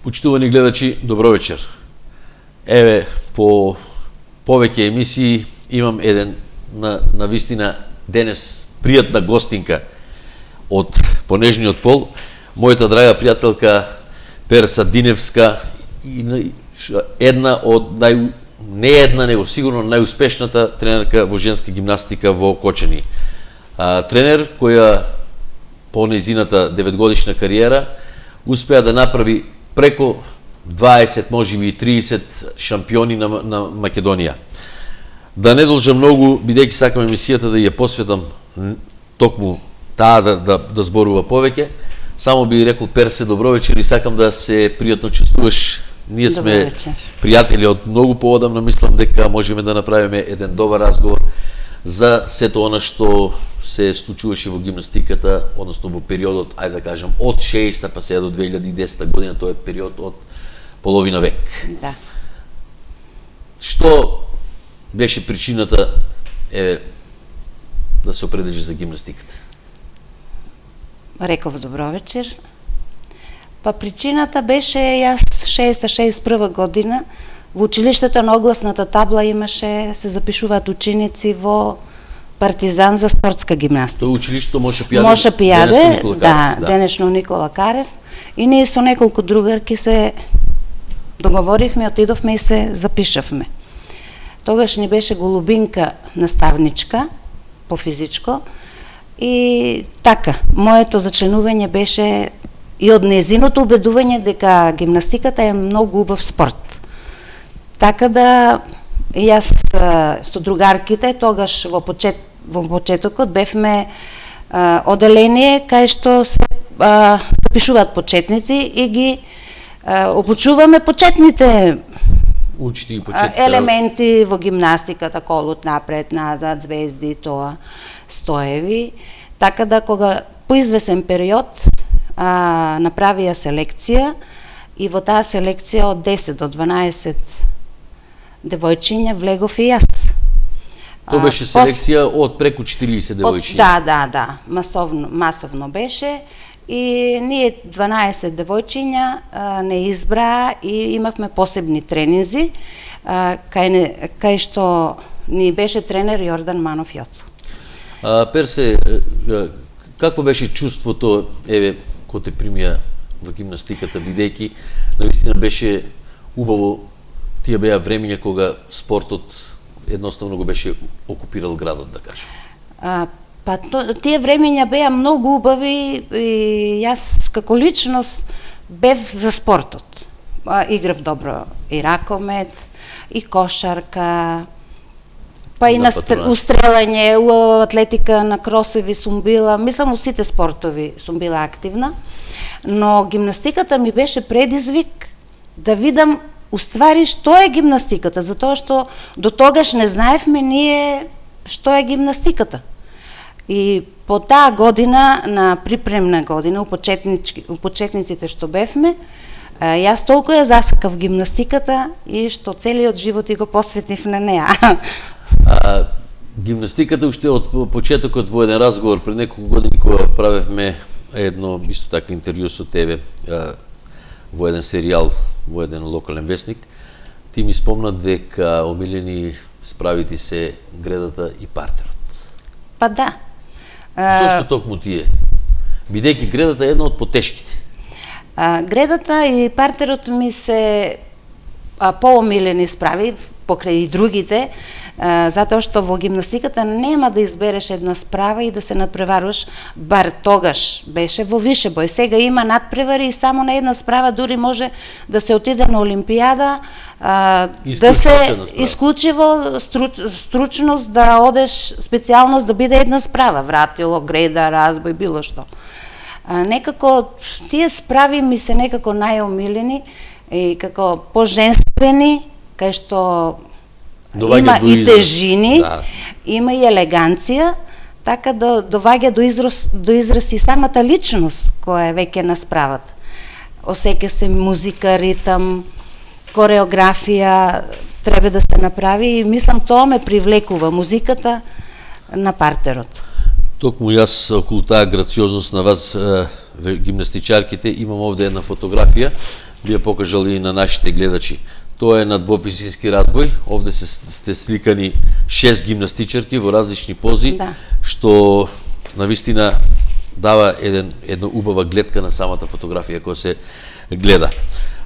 Почитувани гледачи, добро вечер. Еве, по повеќе емисии имам еден на вистина денес пријатна гостинка од понежниот пол, мојата драга пријателка Перса Диневска, една од не една, него сигурно најуспешната тренерка во женска гимнастика во Кочани. Тренер која по нејзината 9-годишна кариера успеа да направи преко 20, можеби и 30 шампиони на Македонија. Да не должам многу, бидејќи сакам емисијата да ја посветам токму таа да зборува повеќе, само би рекол Персе, добро вечер и сакам да се пријатно чувствуваш. Ние сме пријатели од многу поодамна, мислам дека можеме да направиме еден добар разговор за сето она што се случуваше во гимнастиката, односно во периодот, ајде да кажем, од 60-та па сега до 2010 година, тоа е период од половина век. Да. Што беше причината да се определиш за гимнастиката? Реков добро вечер. Па причината беше, јас 60-61 година, во училиштето на огласната табла имаше, се запишуваат ученици во Партизан за спортска гимнастика. Тоа училишто Моша Пијаде? Моша Пијаде, да, денешно Никола Карев. И ние со неколку другарки се договоривме, отидовме и се запишавме. Тогаш ни беше Голубинка наставничка по физичко и така, моето зачленување беше и од незиното убедување дека гимнастиката е многу убав спорт. Така да јас со другарките тогаш во почетокот бевме оделение кај што се запишуваат почетници и ги обучуваме почетните елементи во гимнастиката, колот напред, назад, звезди, тоа, стоеви. Така да кога по извесен период направија селекција и во таа селекција од 10 до 12 девојчиња влегов и јас. Тоа беше селекција од преку 40 девојчиња? Да, масовно беше и ние 12 девојчиња не избраа и имавме посебни тренинзи, кај што ни беше тренер Јордан Манов Јоцо. Персе, какво беше чувството, кога те примија во гимнастиката, бидејќи навистина беше убаво, тие беа времења кога спортот едноставно го беше окупирал градот, да кажем? Па тие времења беа многу убави и јас како личност бев за спортот. Играв добро и ракомет, и кошарка, па и на устрелање, атлетика, на кросеви сум била, мислам, у сите спортови сум била активна, но гимнастиката ми беше предизвик да видам уствари што е гимнастиката, затоа што до тогаш не знаевме ние што е гимнастиката. И по таа година, на припремна година, у почетниците што бевме, јас толку ја засакав гимнастиката и што целиот живот и го посветив на неа. Гимнастиката уште од почетокот во еден разговор пред неколку години кога правевме едно исто така интервју со тебе во еден серијал, во еден локален весник, ти ми спомна дека омилени справити се гредата и партерот. Па да. Зошто токму тие? Бидејќи гредата е една од потешките. Гредата и партерот ми се поомилени справи покрај и другите, затоа што во гимнастиката нема да избереш една справа и да се надпреваруваш, бар тогаш беше во више бој. Сега има надпревари и само на една справа дури може да се отиде на олимпијада, да се исклучиво стручност да одеш специјалност да биде една справа, вратило, греда, разбој, било што. Некако тие справи ми се некако најомилени и како поженствени, кај што има и тежини, има и елеганција, така доваѓа до израз и самата личност која е веќе на справата. Осеќа се музика, ритам, кореографија треба да се направи и мислам тоа ме привлекува музиката на партерот. Токму јас околу таа грациозност на вас, гимнастичарките, имам овде една фотографија би ја покажал и на нашите гледачи. Тоа е на двовисински разбој. Овде сте сликани 6 гимнастичарки во различни пози, Да. што навистина дава една убава гледка на самата фотографија која се гледа.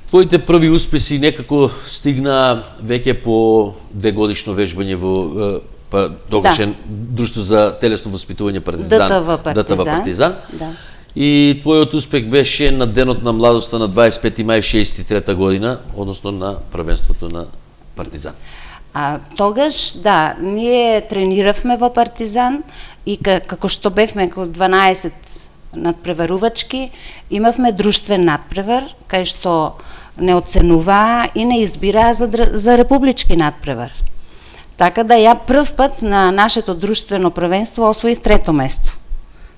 Твоите први успеси некако стигна веќе по 2-годишно вежбање во тогашен Друштво за телесно воспитување Партизан, ДТВ Партизан. Да. И твојот успех беше на денот на младоста на 25 мај 63 година, односно на првенството на Партизан. Тогаш, да, ние трениравме во Партизан и како што бевме како 12 надпреварувачки, имавме друштвен надпревар, кај што не оценуваа и не избираа за републички надпревар. Така да ја прв пат на нашето друштвено првенство освоих 3-то место.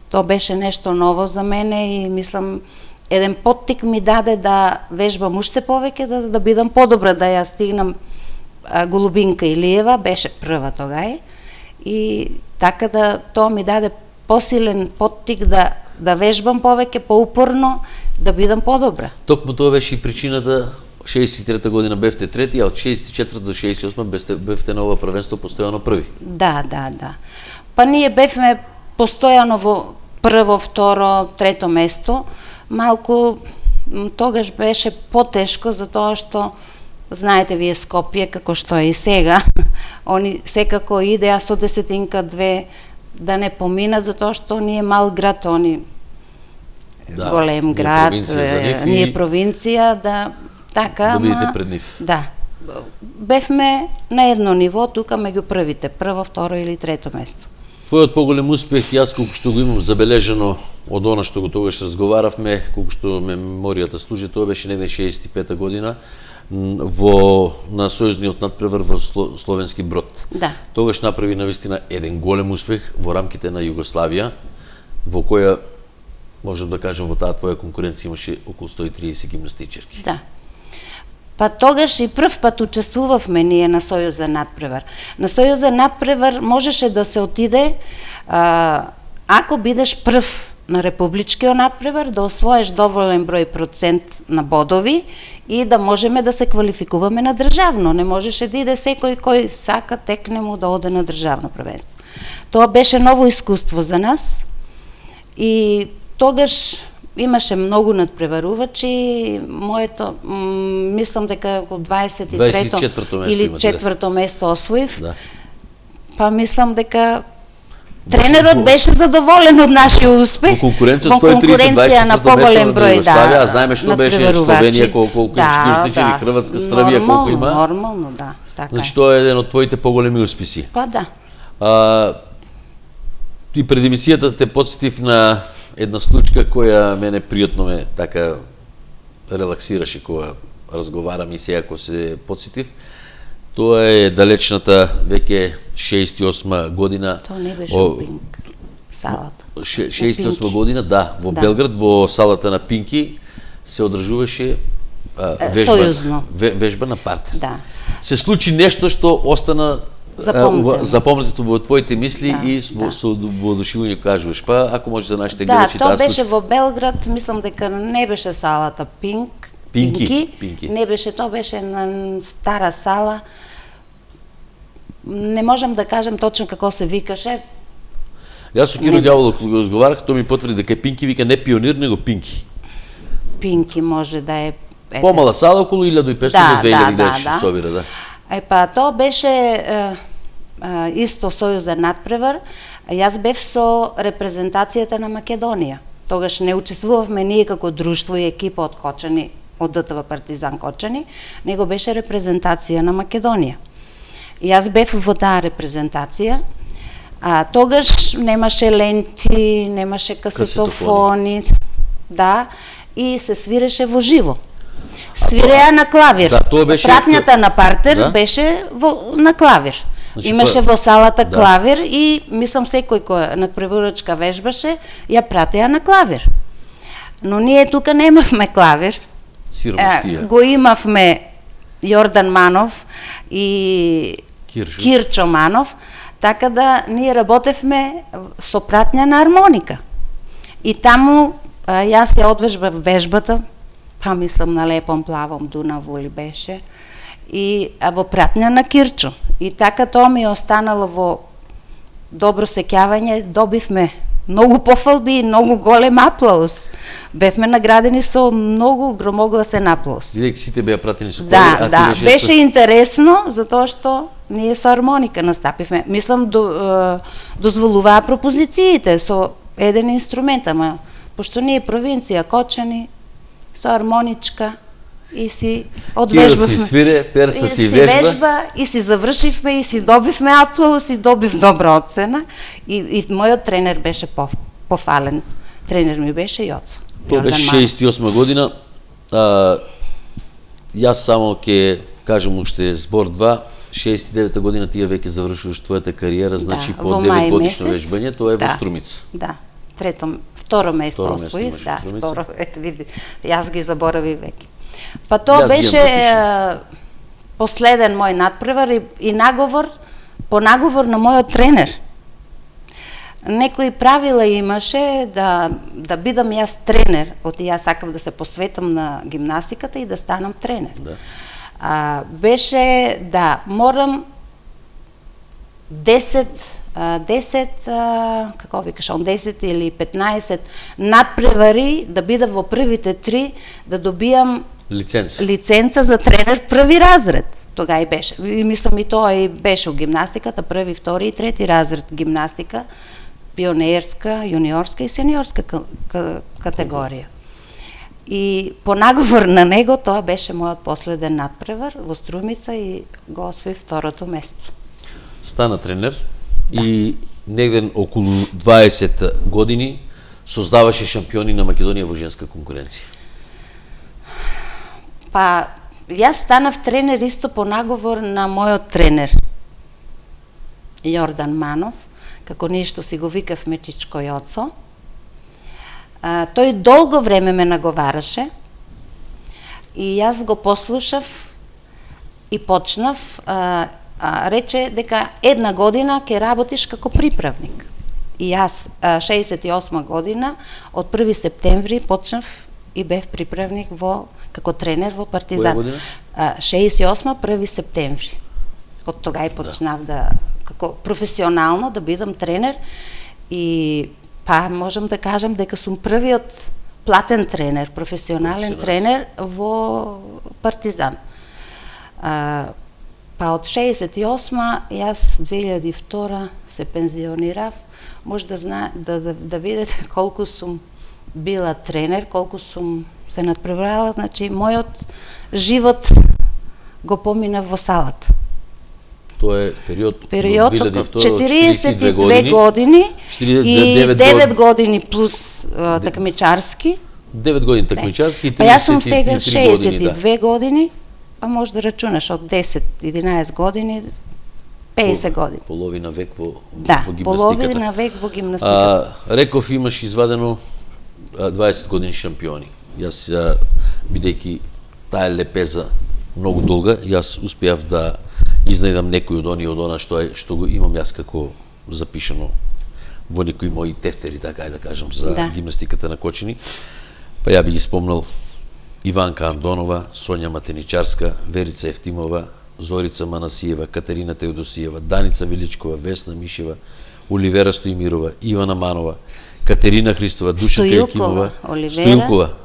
Тоа беше нешто ново за мене и мислам еден поттик ми даде да вежбам уште повеќе, да бидам подобра, да ја стигнам. Голубинка Илиева беше прва тогај и така да тоа ми даде посилен поттик да вежбам повеќе, поупорно, да бидам подобра. Токму тоа беше и причината. 63-та година бевте трети, а од 64 до 68 бевте на ова првенство постојано први. Да. Па ние бевме постојано во прво, второ, трето место. Малку тогаш беше потешко за тоа што знаете вие Скопје како што е и сега. Они секако идеа со десетинка две да не поминат затоа што ние мал град, они голем град, ние провинција, да така, да бидете пред нив. Да. Бевме на едно ниво тука меѓу првите, прво, второ или трето место. Твојот поголем успех, јас колку што го имам забележано од она што го тогаш разговаравме, колку што меморијата служи, тоа беше негде 65-та година на сојузниот надпревар во Словенски Брод. Да. Тогаш направи навистина еден голем успех во рамките на Југославија, во која можем да кажем во таа твоја конкуренција имаше околу 130 гимнастичарки. Да. Па тогаш и прв пат учествувавме ние на Сојузен надпревар. На Сојузен надпревар можеше да се отиде ако бидеш прв на републичкиот надпревар, да освоеш доволен број процент на бодови и да можеме да се квалификуваме на државно. Не можеше да иде секој кој сака текне му да оде на државно првенство. Тоа беше ново искуство за нас и тогаш имаше многу надпреварувачи. Моето, мислам дека околу 23-то или 4-то место освоив. Да. Па мислам дека тренерот беше задоволен од нашиот успех. Во конкуренција на поголем број, да. А знаеме што беше Словенија, колку или Хрватска, Србија, колку има. Нормално, да. Така. Значи тоа е еден од твоите поголеми успеси. Па да. И пред емисијата сте подсетив на една случка која мене пријатно ме така релаксираше кога разговарам и сега кога се подсетив. Тоа е далечната веќе 68 година. Тоа не беше Пинк, салата. 68 година, да, во Белград, во салата на Пинки се одржуваше вежба на партер. Да. Се случи нешто што остана запомнето во твоите мисли и со воодушевување кажуваш. Па ако може за нашите гледачи тоа беше во Белград, мислам дека не беше салата Пинки. Не беше, тоа беше на стара сала. Не можам да кажам точно како се викаше. Јас со Киро Ѓаволов кога го разговарах, тој ми потврди дека Пинки вика не Пионир, него Пинки. Пинки може да е помала сала, околу 1500-2000 гледачи што собира, да. Па тоа беше исто Сојузен надпревар. Јас бев со репрезентацијата на Македонија. Тогаш не учествувавме ние како друштво и екипа од Кочани, од ДТВ Партизан Кочани, него беше репрезентација на Македонија. Јас бев во таа репрезентација, тогаш немаше ленти, немаше касетофони, да, и се свиреше во живо. Свиреа на клавир. Да, пратњата на партер беше на клавир. Значи, имаше во салата клавир и мислам секој кој надпреварувачка вежбаше, ја пратеа на клавир. Но ние тука немавме клавир. Го имавме Јордан Манов и Кирчо Манов, така да ние работевме со пратња на армоника. И таму јас ја одвежбав вежбата па мислам на Лепом плавом Дунаво ли беше, и во пратња на Кирчо. И така тоа ми е останало во добро сеќавање, добивме многу пофалби и многу голем аплауз. Бевме наградени со многу громогласен аплауз. Бидејќи сите беа пратени со Да, да, беше интересно, затоа што ние со армоника настапивме. Мислам, дозволуваа пропозициите со еден инструмент, ама пошто ние провинција Кочани, со армоничка, и си одвежбавме. Киро си свире, перса си вежба. И си завршивме, и си добивме аплауз, и добив добра оцена. И мојот тренер беше пофален. Тренер ми беше Јоцо. Тоа беше 68 година. Јас само ќе кажам уште збор 2. 69 година тие веќе завршуваш твојата кариера, значи по 9 годишно вежбање, тоа е во Струмица. Да, второ место освоив, да, второ, ете види, јас ги заборавив веќе. Па тоа беше последен мој надпревар и наговор, по наговор на мојот тренер. Некои правила имаше да бидам јас тренер, јас сакав да се посветам на гимнастиката и да станам тренер. Да. Беше да морам 10 или 15 надпревари да бидам во првите 3, да добијам лиценца за тренер први разред. Тога и беше. И мислам и тоа и беше у гимнастиката, први, втори и трети разред гимнастика, пионерска, јуниорска и сениорска категорија. И по наговор на него тоа беше мојот последен надпревар во Струмица и го освои второто место. Стана тренер и негде околу 20 години создаваше шампиони на Македонија во женска конкуренција. Па, јас станав тренер исто по наговор на мојот тренер, Јордан Манов, како ние што си го викавме Чичко Јоцо. Тој долго време ме наговараше и јас го послушав и почнав, рече дека една година ќе работиш како приправник. И јас 68 година, од 1 септември почнав и бев приправник како тренер во Партизан. Која година? 68 1 септември. Од тога и почнав како професионално да бидам тренер и па можам да кажам дека сум првиот платен тренер, професионален тренер во Партизан. Па од 68 јас 2002 се пензионирав. Може да видите колку сум била тренер, колку сум се надпреварала, значи мојот живот го поминав во салата. Тоа е период 42 години и 9 години плюс такмичарски. 9 години такмичарски и 33 години. Јас сум сега 62 години, години, па може да рачунаш од 10-11 години, 50 години. Половина век во гимнастиката. Половина век во гимнастиката. Реков имаш извадено 20 години шампиони. Јас, бидејќи таа лепеза многу долга, јас успеав да изнајдам некој од она што го имам јас како запишано во некои мои тефтери, така да кажам, за гимнастиката на Кочани. Па ја би ги спомнал Иванка Андонова, Сонја Матеничарска, Верица Ефтимова, Зорица Манасиева, Катерина Теодосиева, Даница Величкова, Весна Мишева, Оливера Стоимирова, Ивана Манова, Катерина Христова, Душанка Јакимова,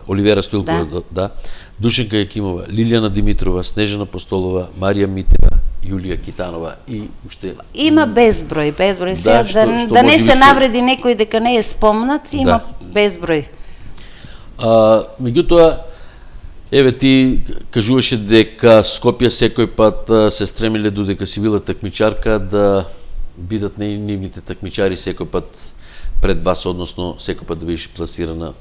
Оливера Стоилкова, да, Душанка Јакимова, Лилијана Димитрова, Снежана Постолова, Марија Митева, Јулија Китанова и уште има безброј. Сега да не се навреди некој дека не е спомнат, има безброј. Меѓутоа, еве ти кажуваше дека Скопје секој пат се стремиле додека си била такмичарка да бидат нивните такмичари секој пат пред вас, односно секој пат да бидеш пласирана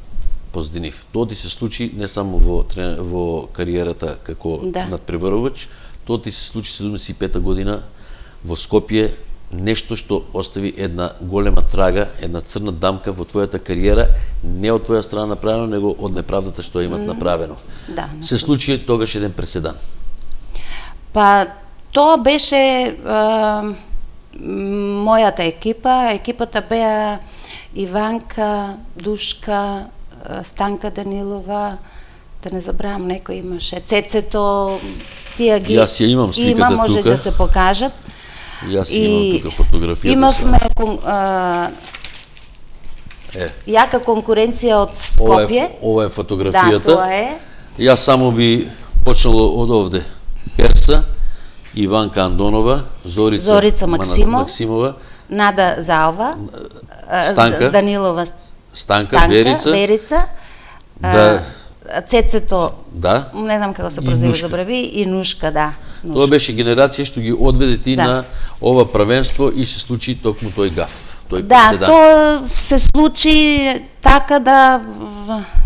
позади нив. Тоа ти се случи не само во кариерата како надпреварувач, тоа ти се случи 75-та година во Скопје, нешто што остави една голема трага, една црна дамка во твојата кариера, не од твоја страна направено, него од неправдата што имат направено. Се случи тогаш еден преседан. Па тоа беше мојата екипа. Екипата беа Иванка, Душка, Станка Данилова, да не забравам, некој имаше, Цецето, тие ги Јас ја имам сликата може тука. да се покажат. Јас имам тука фотографијата. Имавме јака конкуренција од Скопје. Ова е фотографијата. Да, тоа е. Јас само би почнало од овде. Перса, Иванка Андонова, Зорица Максимова, Нада Заова, Станка, Данилова Станка, Верица, Цецето, да. Не знам како се прозива, забрави, и Нушка, да. Тоа беше генерација што ги одведе ти на ова првенство и се случи токму тој гаф, тој преседан. Да, тоа се случи така да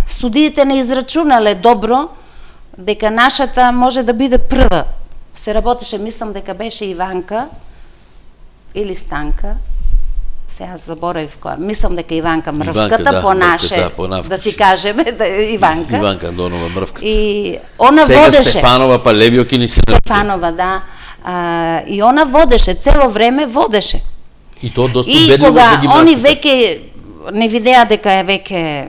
судиите не израчунале добро дека нашата може да биде прва. Се работеше, мислам дека беше Иванка или Станка. Сега заборавив која. Мислам дека Иванка Мрвката, да, по наше, да си кажеме, да Иванка. Иванка Андонова Мрвката. И она сега водеше. Стефанова, па Левиоки ни се Стефанова, да. И она водеше, цело време водеше. И тоа доста И убедливо кога за гимнастика. они веќе не видеа дека е веќе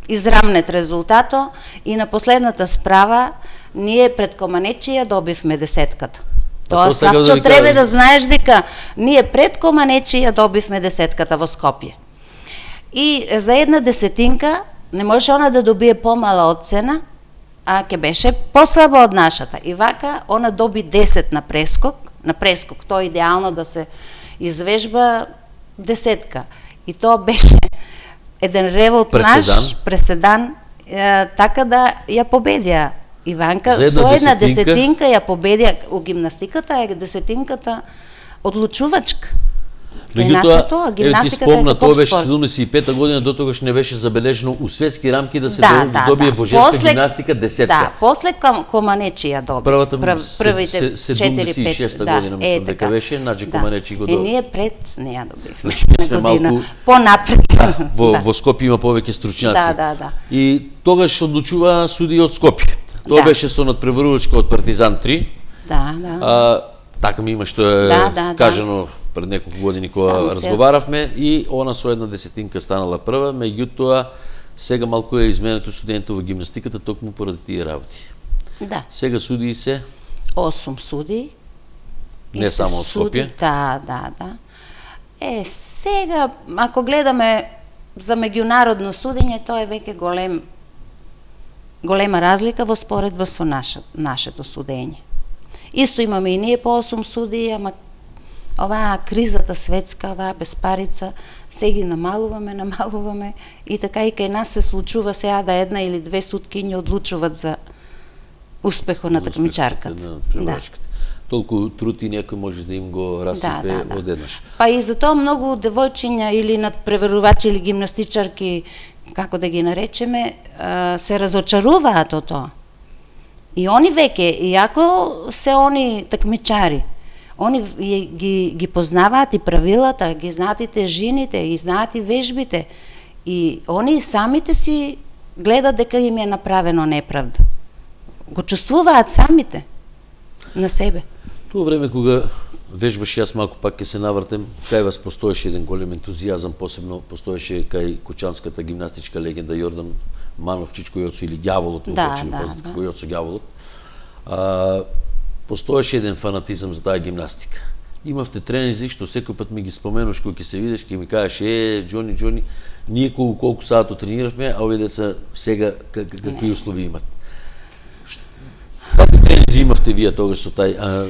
израмнет резултато, и на последната справа ние пред Команечија добивме десетката. Тоа Славчо треба да знаеш дека ние пред Команечија добивме десетката во Скопје. И за една десетинка не може она да добие помала оцена, а ќе беше послаба од нашата. И вака она доби 10 на прескок, тоа е идеално да се извежба десетка. И тоа беше еден револт наш, преседан, така да ја победија Иванка. Со една десетинка ја победија. У гимнастиката е десетинката одлучувачка. Меѓутоа, ти спомна, тоа беше 75-та година, до тогаш не беше забележено у светски рамки да се добие во женска гимнастика десетка. Да, после Команечија доби. Првите 76-та година, мислам дека беше, значи Команечи го доби. И ние пред не ја добивме. Значи, ние сме малку понапред. Во Скопје има повеќе стручњаци. Да. И тогаш одлучува суди од Скопје. Тоа беше со надпреварувачка од Партизан 3. Да. Така ми има што е кажано пред неколку години кога разговаравме, и она со една десетинка станала прва, меѓутоа сега малку е изменето студентот во гимнастиката токму поради тие работи. Да. Сега судии се 8 судии. Не само од Скопје. Да. Сега ако гледаме за меѓународно судење, тоа е веќе голема разлика во споредба со нашето судење. Исто имаме и ние по 8 судии, ама оваа кризата светска, оваа безпарица, сега намалуваме и така и кај нас се случува сега да една или две суткињи одлучуваат за успехот на такмичарката. Толку труд и некој може да им го расипе одеднаш. Па и затоа многу девојчиња или надпреварувачи или гимнастичарки, како да ги наречеме, се разочаруваат од тоа. И они веќе, иако се они такмичари, они ги познаваат и правилата, ги знаат и тежините, и знаат и вежбите. И они самите си гледат дека им е направено неправда. Го чувствуваат самите на себе. Тоа време кога вежбаш, јас малку пак ќе се навртем, кај вас постоеше еден голем ентузијазам, посебно постоеше кај кучанската гимнастичка легенда Јордан Мановчич, кој одсо или ѓаволот, кој одсо ѓаволот. Постоеше еден фанатизам за таа гимнастика. Имавте тренинзи што секој пат ми ги споменуваш кога ќе се видиш, ќе ми кажеш Џони, ние колку сато трениравме, а овие деца сега какви услови имат. Какви тренинзи имавте вие тогаш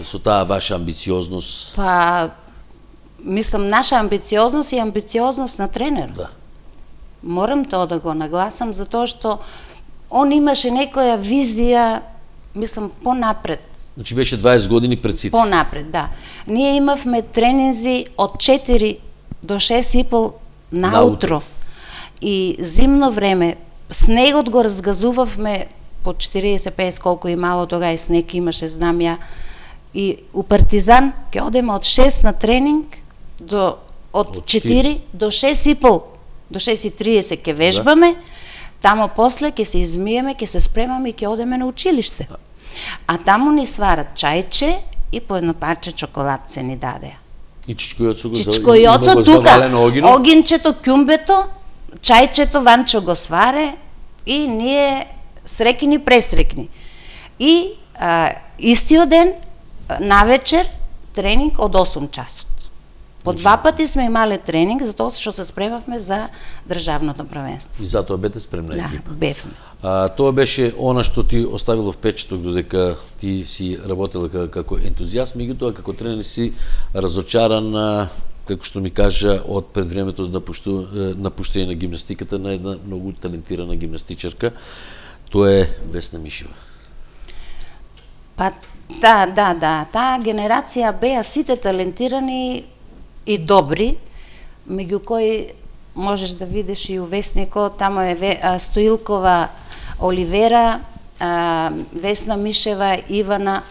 со таа ваша амбициозност? Па, мислам, наша амбициозност и амбициозност на тренерот. Да. Морам тоа да го нагласам, затоа што он имаше некоја визија, мислам, понапред. Значи беше 20 години пред сите. Понапред, да. Ние имавме тренинзи од 4 до 6,5 наутро. И зимно време, снегот го разгазувавме по 40-50, колку имало тога и снег имаше, знам ја. И у Партизан ќе одеме од 6 на тренинг, од 4 до 6,5, до 6:30 ќе вежбаме, тамо после ќе се измиеме, ќе се спремаме и ќе одеме на училиште. А таму ни сварат чајче и по едно парче чоколадце ни дадеа. И чичкојоцо тука, огинчето, кјумбето, чајчето, Ванчо го сваре и ние срекини, пресрекни. И истиот ден, навечер, тренинг од 8 часот. По 2 пати сме имале тренинг, затоа што се спремавме за државното првенство. И затоа бете спремна екипа. Да, бевме. Тоа беше она што ти оставило впечаток додека ти си работела како ентузијаст, меѓутоа како тренер си разочаран, како што ми кажа, од пред времето за напуштање на гимнастиката на една многу талентирана гимнастичарка. Тоа е Весна Мишева. Па, да. Таа генерација беа сите талентирани и добри, меѓу кои можеш да видиш и у Весникот, тамо е Стоилкова Оливера, Весна Мишева, Ивана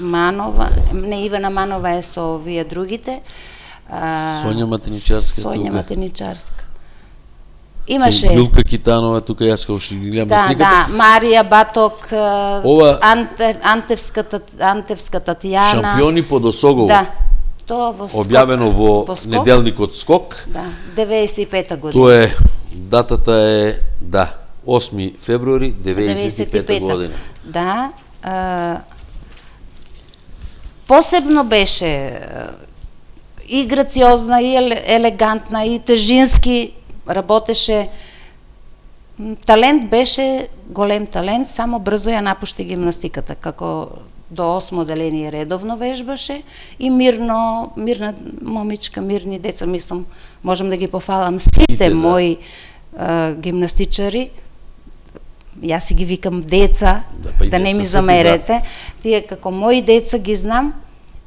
Манова, не Ивана Манова е со овие другите. Сонја Матеничарска. Сонја Матеничарска. Имаше Јулка Китанова, тука јас како што ги гледам на сликата. Да, Марија Баток, Ова Антевска Татјана. Шампиони по досогово. Да. Тоа во Скок. Објавено во неделникот Скок. Да, 95-та година. Тоа е, датата е, 8 февруари 95-та година. Да. Посебно беше и грациозна, и елегантна, и тежински работеше. Талент беше, голем талент, само брзо ја напушти гимнастиката, како до 8 оделение редовно вежбаше и мирна момичка, мирни деца, мислам, можам да ги пофалам сите мои гимнастичари. Јас си ги викам деца, да не ми замерете. Тие како мои деца ги знам,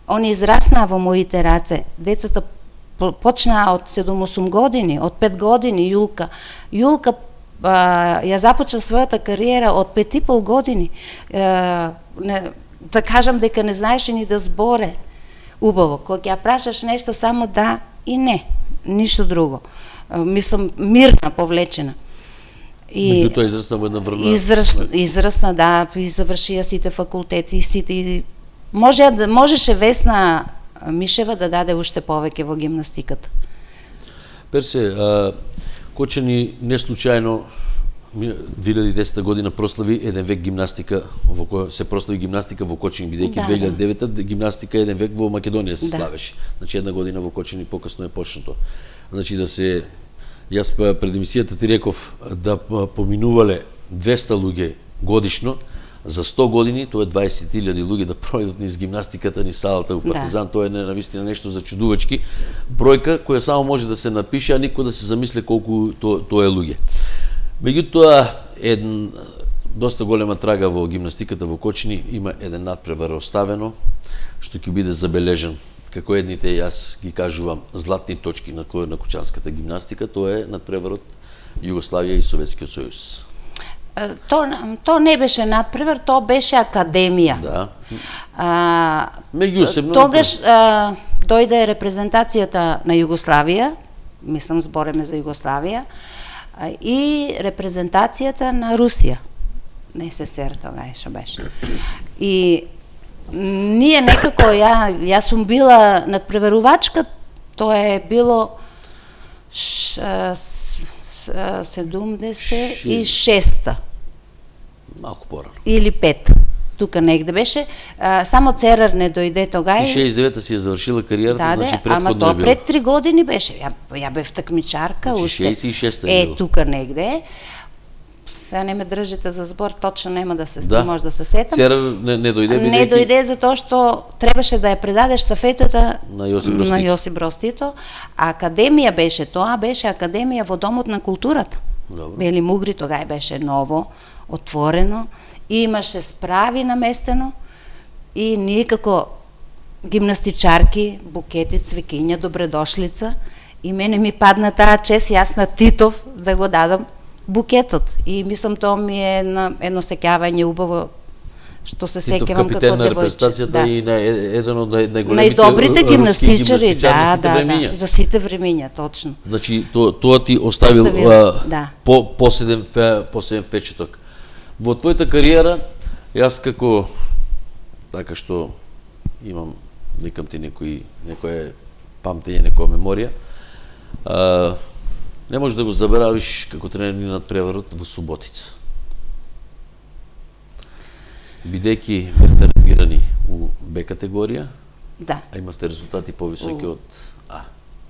они израснаа во моите раце. Децата почнаа од 7-8 години, од 5 години Јулка. Јулка ја започна својата кариера од 5,5 години. Да кажам дека не знаеше ни да зборе убаво. Кога ја прашаш нешто, само да и не, ништо друго. Мислам, мирна, повлечена. И тоа израсна во една врна. Израсна, да, и завршија сите факултети, сите. Можеше Весна Мишева да даде уште повеќе во гимнастиката. Персе, Кочани не случајно 2010 година прослави еден век гимнастика, се прослави гимнастика во Кочани, бидејќи 2009 гимнастика еден век во Македонија се славеше. Значи една година во Кочани покасно е почнато. Значи јас пред емисијата ти реков да поминувале 200 луѓе годишно, за 100 години тоа е 20.000 луѓе да пројдат низ гимнастиката, низ салата во Партизан, тоа е навистина нешто за чудувачки бројка која само може да се напише, а никој да се замисли колку тоа е луѓе. Меѓутоа, доста голема трага во гимнастиката во Кочани, има еден надпревар оставено, што ќе биде забележен како едните, јас ги кажувам, златни точки на кочанската гимнастика, тоа е надпреварот Југославија и Советскиот сојуз. То не беше надпревар, то беше академија. Да. Меѓусебно. Тогаш дојде репрезентацијата на Југославија, мислам збореме за Југославија, и репрезентацијата на Русија, на СССР тога што беше. И ние некако, јас сум била надпреварувачка, тоа е било 76-та. Малку порано. Или 5. Тука негде беше. Само Церар не дојде тога. И 69-та си ја завршила кариерата, значи предходно е било. Ама тоа пред 3 години беше. Ја бев такмичарка уште. 66-та е било. Тука негде. Сега не ме држите за збор, точно нема да се може да се сетам. Церар не дојде. Не дојде затоа што требаше да ја предаде штафетата на Јосип Броз Тито. А академија беше тоа, беше академија во Домот на културата. Бели Мугри, тога беше ново, отворено, и имаше справи наместено, и ние како гимнастичарки, букети, цвекиња, добредошлица, и мене ми падна таа чест, јас на Титов да го дадам букетот. И мислам, тоа ми е едно сеќавање убаво, што се сеќавам како девојче. Капитен на репрезентацијата и на еден од најголемите гимнастичари, да, за сите времиња, точно. Значи, тоа ти оставил посебен впечаток. Во твојата кариера, јас како, така што имам, викам ти некоје памтење, некоја меморија, Не можеш да го забравиш како тренер ни надпреварот во Суботица. Бидејќи бевте рангирани у Б категорија, Да. а имавте резултати повисоки од А.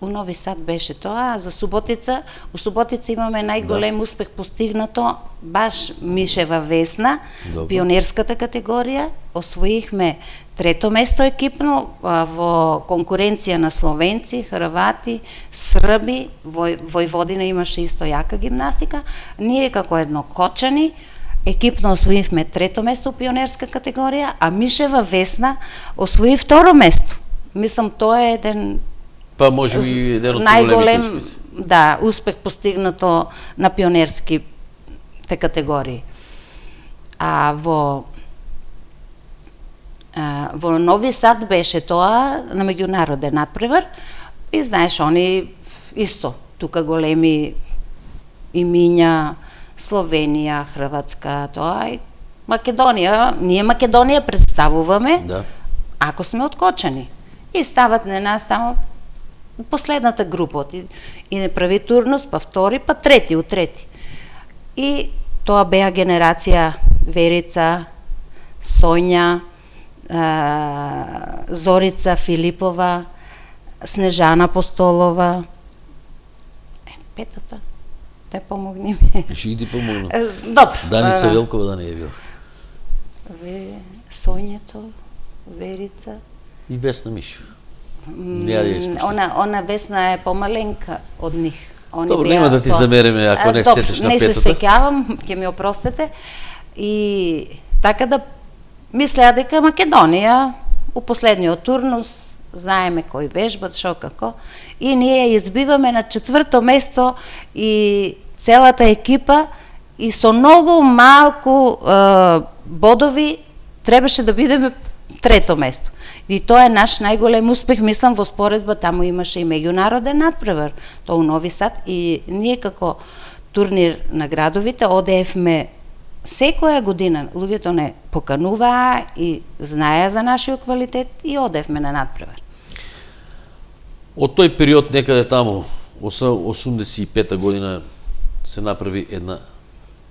У Нови Сад беше тоа, а за Суботица, у Суботица имаме најголем успех постигнато, баш Мишева Весна, Добро. пионерската категорија, освоихме трето место екипно во конкуренција на словенци, хрвати, срби, Војводина имаше исто јака гимнастика, ние како едно Кочани, екипно освоивме трето место у пионерска категорија, а Мишева Весна освои второ место. Мислам, тоа е еден Па може би еден од најголем, успеси. да, успех постигнато на пионерските категории. А во Нови Сад беше тоа на меѓународен надпревар и знаеш, они исто, тука големи имиња, Словенија, Хрватска, тоа и Македонија, ние Македонија представуваме, Да. ако сме откочани. И стават на нас тамо последната група и не прави турнус, па втори, па трети, у трети. И тоа беа генерација Верица, Соња, Зорица Филипова, Снежана Постолова, петата, те помогни ми. Ще ги ти помогна. Добро. Даница Велкова да не е била. Соњето, Верица. И Весна Мишева. Не ја ја испуштам. Она Весна е помаленка од нив. Добро, нема да ти замереме ако не се сетиш на петата. Не се петата. сеќавам, ќе ми опростете. И така да мислеа дека Македонија у последниот турнус знаеме кој вежбат, шо како, и ние ја избиваме на четврто место и целата екипа и со многу малку бодови требаше да бидеме трето место. И тоа е наш најголем успех, мислам, во споредба, таму имаше и меѓународен надпревар, тоа у Нови Сад, и ние како турнир на градовите одевме секоја година, луѓето не покануваа и знаеа за нашиот квалитет и одевме на надпревар. Од тој период некаде таму, 85-та година, се направи една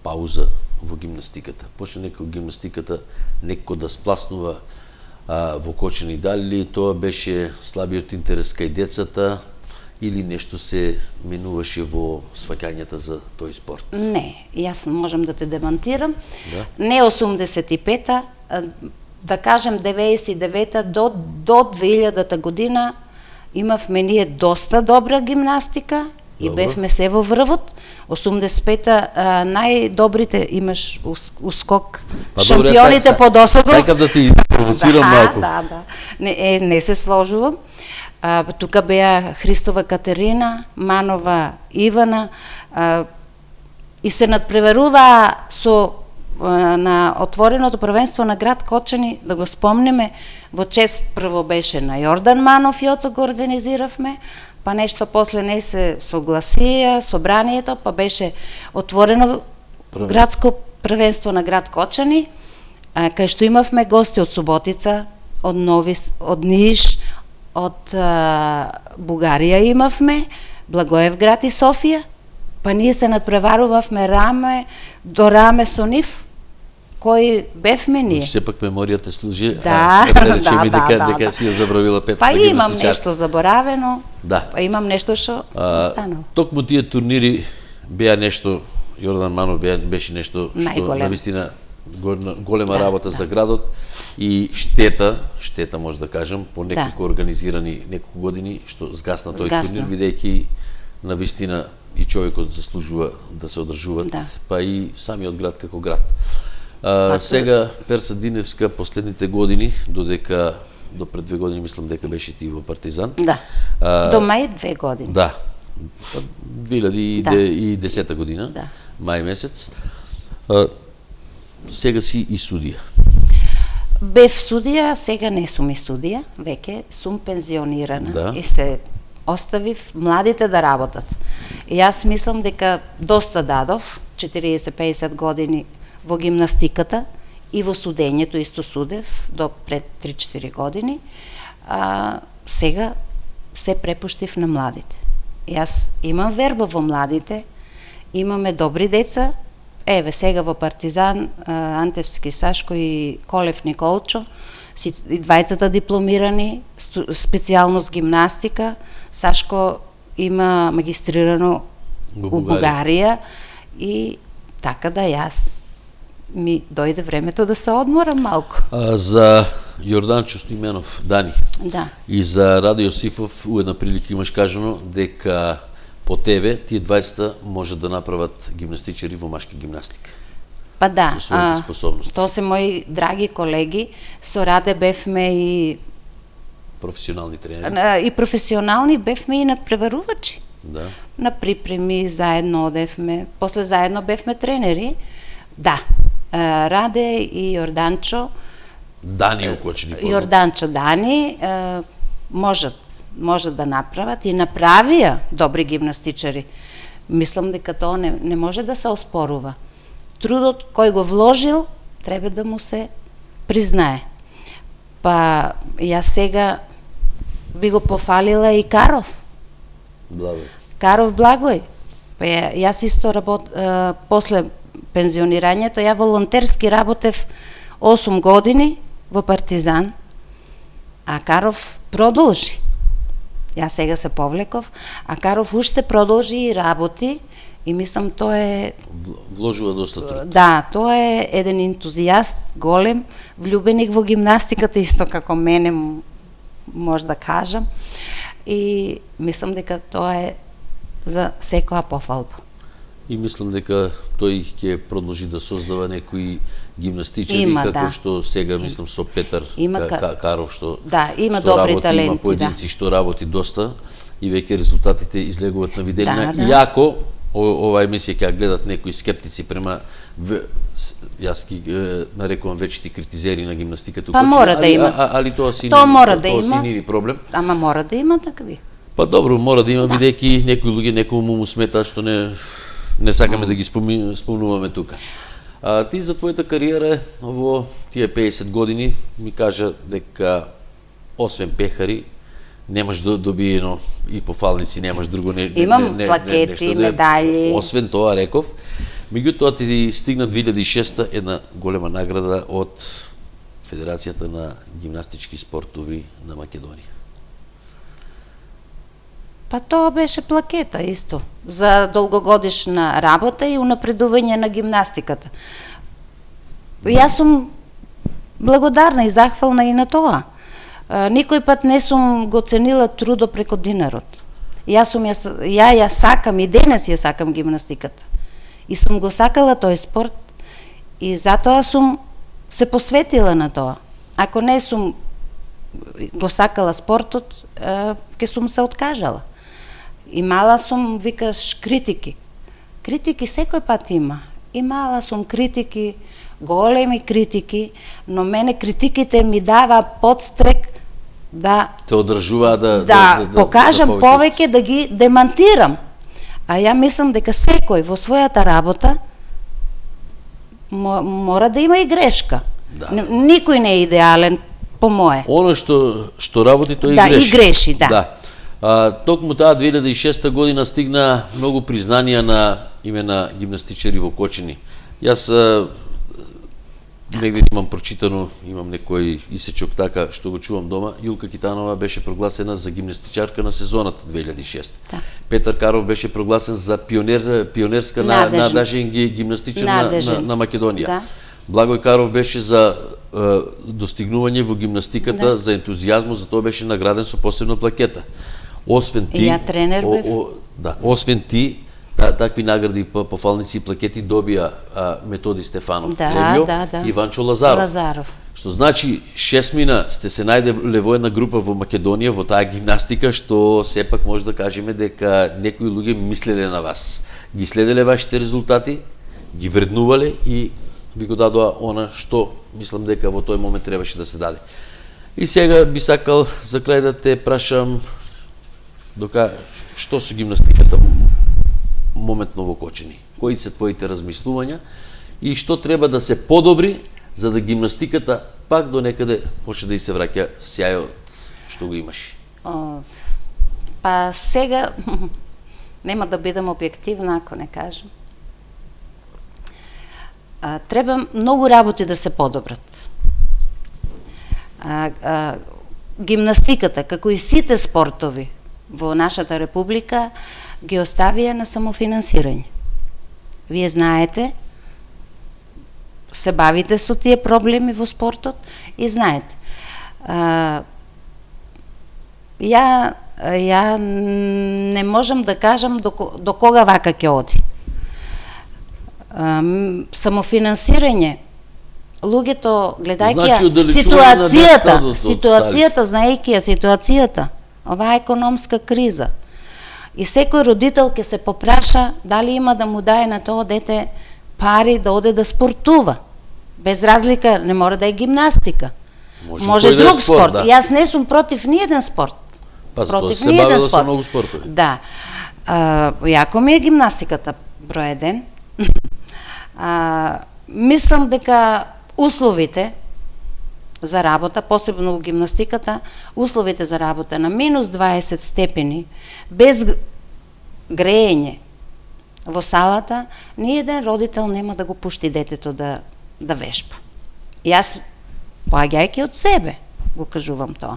пауза во гимнастиката. Почна некако гимнастиката некако да спласнува во Кочани. Дали тоа беше слабиот интерес кај децата или нешто се менуваше во сваќањата за тој спорт? Не, јас можам да те демантирам. Да? Не 85-та, да кажем 99-та до 2000-та година имавме ние доста добра гимнастика и Добро. бевме се во врвот. 85-та најдобрите имаш ускок, Па, шампионите добре, по досадо. Сакам да ти провоцирам малку. Да. Не се сложувам. Тука беа Христова Катерина, Манова Ивана и се надпреваруваа со на отвореното првенство на град Кочани, да го спомнеме, во чест прво беше на Јордан Манов и оцо го организиравме, па нешто после не се согласија, собранието, па беше отворено градско првенство на град Кочани, кај што имавме гости од Суботица, од Ниш, од Бугарија имавме, Благоевград и Софија, па ние се надпреварувавме раме до раме со нив, кои бевме ние. Сепак меморијата служи, Да, речеме дека си ја забравила петата Па имам гимнастичарка. нешто заборавено, Да. па имам нешто што останало. Токму тие турнири беа нешто, Јордан Манов беше нешто што Најголем. навистина голема Да, работа за градот и штета може да кажам, по неколку организирани неколку години што згасна тој Згасна. турнир, бидејќи навистина и човекот заслужува да се одржуваат, Да. па и самиот град како град. Сега Перса Диневска последните години, додека до пред 2 години мислам дека беше ти во Партизан. Да. До мај 2 години. Да. 2010 година, Да. мај месец. Сега си и судија. Бев судија, сега не сум и судија, веќе сум пензионирана Да. и се оставив младите да работат. И јас мислам дека доста дадов, 40-50 години во гимнастиката и во судењето исто судев до пред 3-4 години. Сега се препуштив на младите. Јас имам верба во младите, имаме добри деца, еве сега во Партизан, Антевски Сашко и Колев Николчо, и двајцата дипломирани, специјалност гимнастика, Сашко има магистрирано у Бугарија и така да јас ми дојде времето да се одморам малку. За Јорданчо Стоименов, Дани, Да. и за Раде Јосифов, у една прилика имаш кажано дека по тебе тие 20 може да направат гимнастичари во машка гимнастика. Па да, Со своите способности. То се мои драги колеги, со Раде бевме и Професионални тренери. и професионални, бевме и надпреварувачи. Да. На припреми заедно одевме, после заедно бевме тренери. Да, Раде и Јорданчо, Дани окочени. Јорданчо Дани можат да направат и направија добри гимнастичари. Мислам дека тоа не може да се оспорува. Трудот кој го вложил треба да му се признае. Па јас сега би го пофалила и Каров. Благој. Каров Благој. Па јас исто после пензионирањето, ја волонтерски работев 8 години во Партизан, а Каров продолжи. Јас сега се повлеков, а Каров уште продолжи и работи и мислам тоа е... Вложува доста труд. Да, тоа е еден ентузијаст, голем, влюбеник во гимнастиката, исто како мене, може да кажам. И мислам дека тоа е за секоја пофалба. И мислам дека тој ќе продолжи да создава некои гимнастичари, како што сега мислам со Петар Каров, што има добри таленти, има поединци што работи доста и веќе резултатите излегуваат на виделина. Иако ова емисија ќе гледат некои скептици према јас ги нарекувам вечити критизери на гимнастиката. Па мора да има. Али тоа си нини проблем. Ама мора да има такви. Па добро, мора да има, бидејќи некои луѓе некому му сметаат што не сакаме да ги спомнуваме тука. Ти за твојата кариера во тие 50 години ми кажа дека освен пехари немаш добиено и пофалници, немаш друго имам плакети, медали. Освен тоа реков, меѓутоа ти стигна 2006 една голема награда од Федерацијата на гимнастички спортови на Македонија. Па тоа беше плакета исто, за долгогодишна работа и унапредување на гимнастиката. Јас сум благодарна и захвална и на тоа. Никој пат не сум го ценила трудо преку динарот. Ја сакам и денес ја сакам гимнастиката. И сум го сакала тој спорт и затоа сум се посветила на тоа. Ако не сум го сакала спортот, ќе сум се откажала. Имала сум, викаш, критики. Критики секој пат има. Имала сум критики, големи критики, но мене критиките ми дава подстрек да те одржува да покажам повеќе, да ги демантирам. А ја мислам дека секој во својата работа мора да има и грешка. Да. Никој не е идеален, по мое. Оно што работи, тој и греши. Да, и греши, да. Токму таа 2006 година стигна многу признанија на име на гимнастичари во Кочани. Јас негде имам прочитано, имам некој исечок така што го чувам дома. Јулка Китанова беше прогласена за гимнастичарка на сезоната 2006. Да. Петар Каров беше прогласен за пионерска надежен гимнастичар на Македонија. Да. Благој Каров беше за достигнување во гимнастиката, за ентузијазмот, за тоа беше награден со посебна плакета. Освен ти, освен ти, такви награди, пофалници и плакети добија Методи Стефанов, Иванчо Лазаров. Што значи 6 мина сте се најделе во една група во Македонија во таа гимнастика, што сепак може да кажеме дека некои луѓе мислеле на вас. Ги следеле вашите резултати, ги вреднувале и ви го дадоа она што мислам дека во тој момент требаше да се даде. И сега би сакал за крај да те прашам што со гимнастиката моментно во Кочани? Кои се твоите размислувања и што треба да се подобри за да гимнастиката пак до некаде може да и се враќа сјајот што го имаш? Па сега нема да бидам објективна ако не кажам. Треба многу работи да се подобрат. Гимнастиката, како и сите спортови во нашата република, ги оставија на самофинансирање. Вие знаете, се бавите со тие проблеми во спортот и знаете. Ја не можам да кажам до кога вака ќе оди. Самофинансирање, луѓето, гледајќи ситуацијата, знаејќи ја ситуацијата, оваа економска криза, и секој родител ќе се попраша дали има да му даде на тоа дете пари да оде да спортува. Без разлика, не мора да е гимнастика. Може друг спорт. Да. Јас не сум против ниеден спорт. Против ниеден спорт. Многу спортови. Да. Јако ми е гимнастиката број 1. Мислам дека условите за работа, посебно во гимнастиката, условите за работа на минус 20 степени, без греење во салата, ниеден родител нема да го пушти детето да вешба. Јас, поаѓајќи од себе, го кажувам тоа.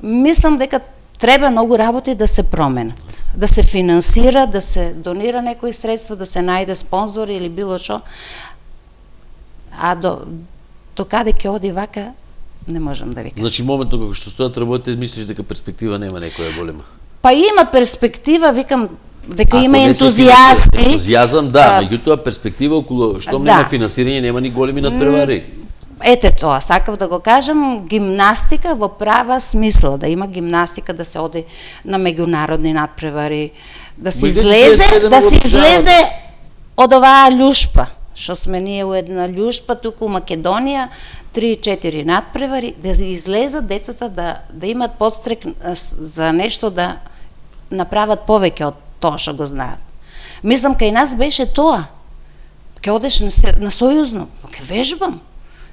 Мислам дека треба многу работи да се променат, да се финансира, да се донира некои средства, да се најде спонзор или било што. До каде ќе оди вака, не можам да ви кажам. Значи, моментно како што стојат работите, мислиш дека перспектива нема некоја голема? Па има перспектива, викам, дека има ентузијасти. Ентузијазам, да, меѓутоа перспектива околу што нема финансирање, нема ни големи надпревари. Ете тоа, сакав да го кажам, гимнастика во права смисла, да има гимнастика, да се оди на меѓународни надпревари, да се излезе од оваа љушпа, што сме ние у една љушпа туку у Македонија, 3-4 надпревари, да излезат децата да имат подстрек за нешто, да направат повеќе од тоа што го знаат. Мислам, кај нас беше тоа. Ке одеш на сојузно, ке вежбам.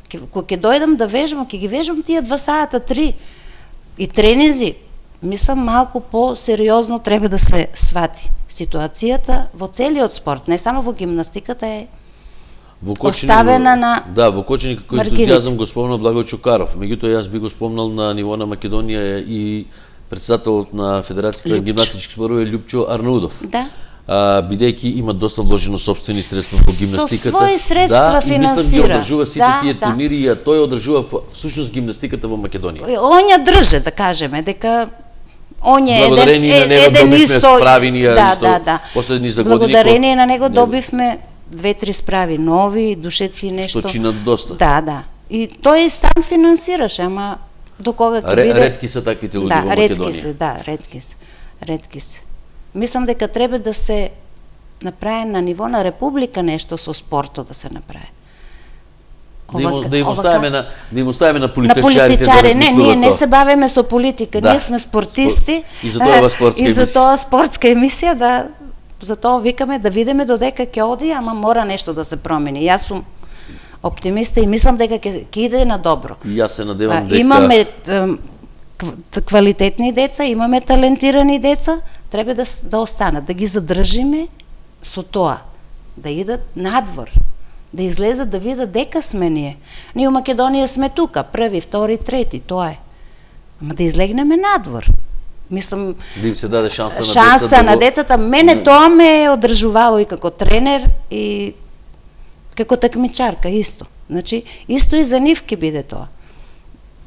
Кога ќе дојдам да вежбам, ќе ги вежбам тие 2 сата, 3. И тренизи, мислам, малку по-сериозно треба да се свати ситуацијата во целиот спорт, не само во гимнастиката е оставена на да, во Кочани како ентузијазам го спомнал Благо Чукаров. Меѓутоа јас би го спомнал на ниво на Македонија и председателот на Федерацијата на гимнастички спортови Љупчо Арнаудов. Да. Бидејќи има доста вложено сопствени средства во гимнастиката. Со своји средства финансира. И мислам ги одржува сите тие турнири, и тој одржува всушност гимнастиката во Македонија. Он ја држе, да кажеме, дека он е благодарение на него добивме справи последни за години. Благодарение на него добивме 2-3 справи нови, душеци нешто. Што чинат доста. Да. И тој сам финансираше, ама до кога ќе биде... Ретки се таквите луѓе во Македонија. Ретки се. Мислам дека треба да се направи на ниво на република нешто со спортот да се направи. Да им оставиме на политичарите да размислуваат. Не, ние не се бавиме со политика, ние сме спортисти. И за тоа спортска емисија. И за тоа спортска емисија, за тоа викаме да видиме додека ќе оди, ама мора нешто да се промени. Јас сум оптимиста и мислам дека ќе иде на добро. И јас се надевам дека имаме квалитетни деца, имаме талентирани деца, треба да останат, да ги задржиме со тоа, да идат надвор, да излезат да видат дека сме ние. Ние у Македонија сме тука, први, втори, трети, тоа е. Ама да излегнеме надвор. Мислам, да им се даде шанса на децата. Мене тоа ме одржувало и како тренер и како такмичарка исто. Значи, исто и за нив ќе биде тоа.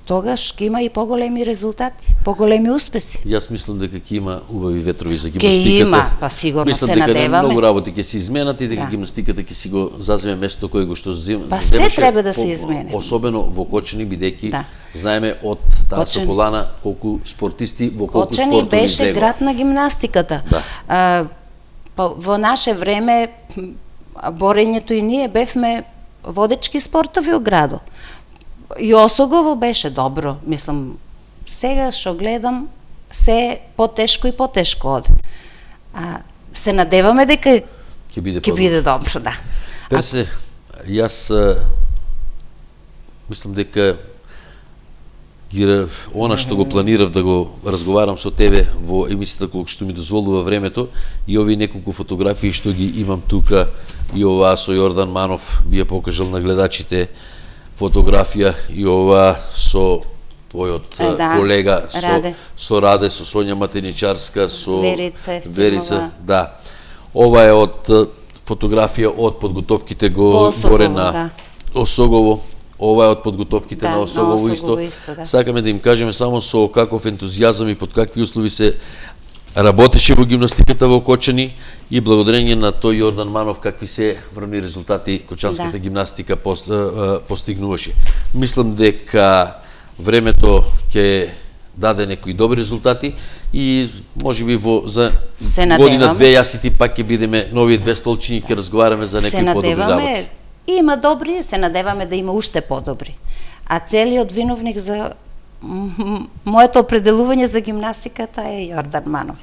Тогаш ќе има и поголеми резултати, поголеми успеси. Јас мислам дека ќе има убави ветрови за гимнастиката. Ќе има, па сигурно се надеваме. Мислам дека многу работи ќе се изменат и дека гимнастиката ќе си го заземе место кој го што земеше. Па се треба да се измени. Особено во Кочани, бидејќи знаеме од таа Соколана колку спортисти во колку спортови Кочани беше град на гимнастиката. Во наше време борењето и ние бевме водечки спортови у градот. И Осогово беше добро, мислам, сега што гледам, се потешко и потешко оде. Се надеваме дека ќе биде добро, да. Персе, јас мислам дека она што го планирав да го разговарам со тебе во емисијата колку што ми дозволува времето и овие неколку фотографии што ги имам тука и оваа со Јордан Манов би ја покажал на гледачите фотографија и ова со твојот колега со Раде, со Сонја Матеничарска, со Верица, да. Ова е од фотографија од подготовките горе на Осогово. Ова е од подготовките на Осогово исто. Сакаме да им кажеме само со каков ентузијазам и под какви услови се работеше во гимнастиката во Кочани и благодарение на тој Јордан Манов какви се врвни резултати кочанската гимнастика постигнуваше. Мислам дека времето ќе даде некои добри резултати и можеби за година-две јас и ти пак ќе бидеме нови две столчини, ќе разговараме за некои подобри работи. Има добри, се надеваме да има уште подобри. А целиот виновник за моето определување за гимнастиката е Јордан Манов.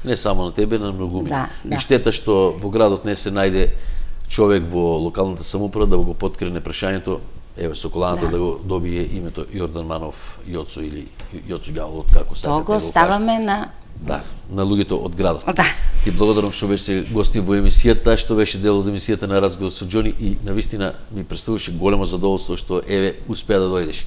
Не само на тебе, на многуми. И штета што во градот не се најде човек во локалната самоуправа да го подкрене прашањето, еве Соколаната да го добие името Јордан Манов Јоцо или Јоцо Ѓаволов, како сакате. Тоа го ставаме на на луѓето од градот. Ти благодарам што беше гостин во емисијата, што беше дел од емисијата на разговор со Џони и навистина ми представуваше големо задоволство што еве успеа да дојдеш.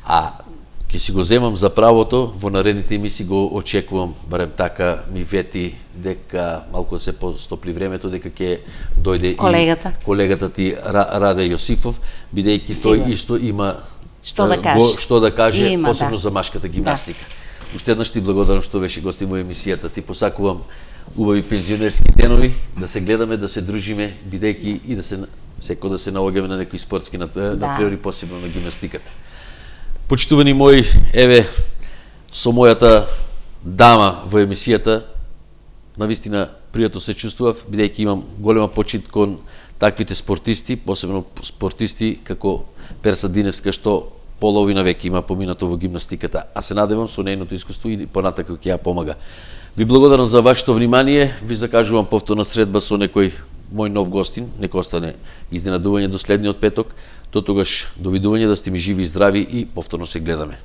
А ќе си го земам за правото, во наредните емисии го очекувам, барем така ми вети дека малку се постопли времето, дека ќе дојде колегата ти Раде Јосифов, бидејќи тој исто има што да каже посебно за машката гимнастика. Уште еднаш ти благодарам што беше гостин во емисијата. Ти посакувам убави пензионерски денови, да се гледаме, да се дружиме, бидејќи и да се секој да се наоѓаме на некои спортски надпревари, посебно на гимнастиката. Почитувани мои, еве со мојата дама во емисијата, навистина пријатно се чувствував, бидејќи имам голема почит кон таквите спортисти, посебно спортисти како Перса Диневска, што половина веќе има поминато во гимнастиката, а се надевам со нејното искуство и понатака ќе ја помага. Ви благодарам за вашето внимание, ви закажувам повторна средба со некој мој нов гостин, нека остане изненадување до следниот петок, до тогаш довидување, да сте ми живи и здрави и повторно се гледаме.